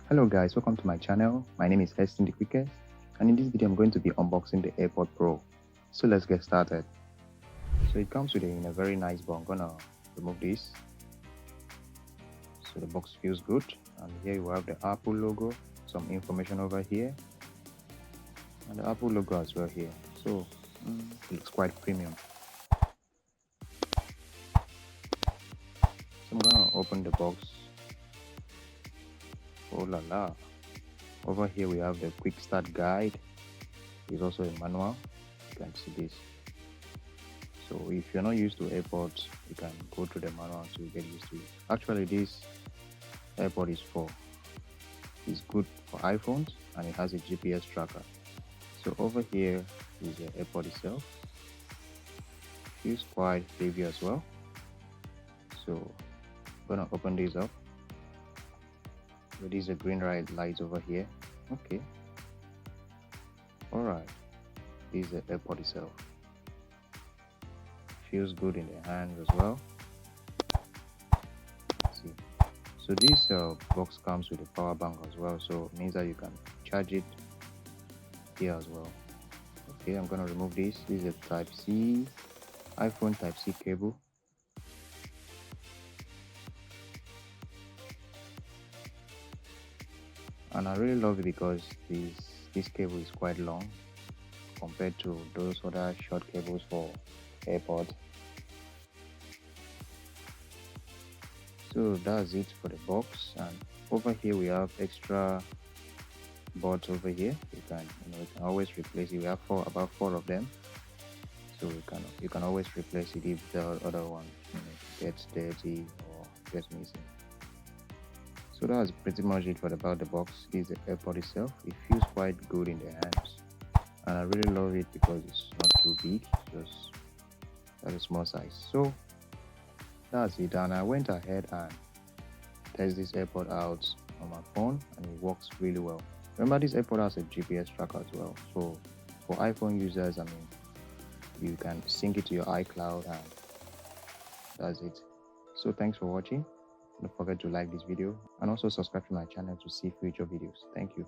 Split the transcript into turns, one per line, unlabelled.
Hello guys, welcome to my channel. My name is Heston the Quickest, and in this video I'm going to be unboxing the AirPod Pro. So let's get started. So it comes in a very nice box. I'm gonna remove this. So the box feels good, and here you have the Apple logo, some information over here, and the Apple logo as well here. So it looks quite premium. So I'm gonna open the box. Oh la la. Over here we have the quick start guide. There's also a manual. You can see this. So if you're not used to AirPods, you can go through the manual to get used to it. Actually, this AirPod is good for iPhones, and it has a GPS tracker. So over here is the AirPod itself. Feels quite heavy as well. So I'm gonna open this up. So this is a green light over here. Okay. Alright. This is the AirPod itself. Feels good in the hand as well. Let's see. So this box comes with a power bank as well, so it means that you can charge it here as well. Okay, I'm gonna remove this. This is a Type C, iPhone Type C cable. And I really love it because this cable is quite long compared to those other short cables for AirPods. So that's it for the box, and over here we have extra boards over here. You can always replace it. We have about four of them, so you can always replace it if the other one gets dirty or gets missing. So that's pretty much it for about the box. This is the AirPod itself. It feels quite good in the hands, and I really love it because it's not too big, just at a small size. So that's it, and I went ahead and test this AirPod out on my phone, and it works really well. Remember, this AirPod has a GPS tracker as well, so for iPhone users, you can sync it to your iCloud, and that's it. So thanks for watching. Don't forget to like this video and also subscribe to my channel to see future videos. Thank you.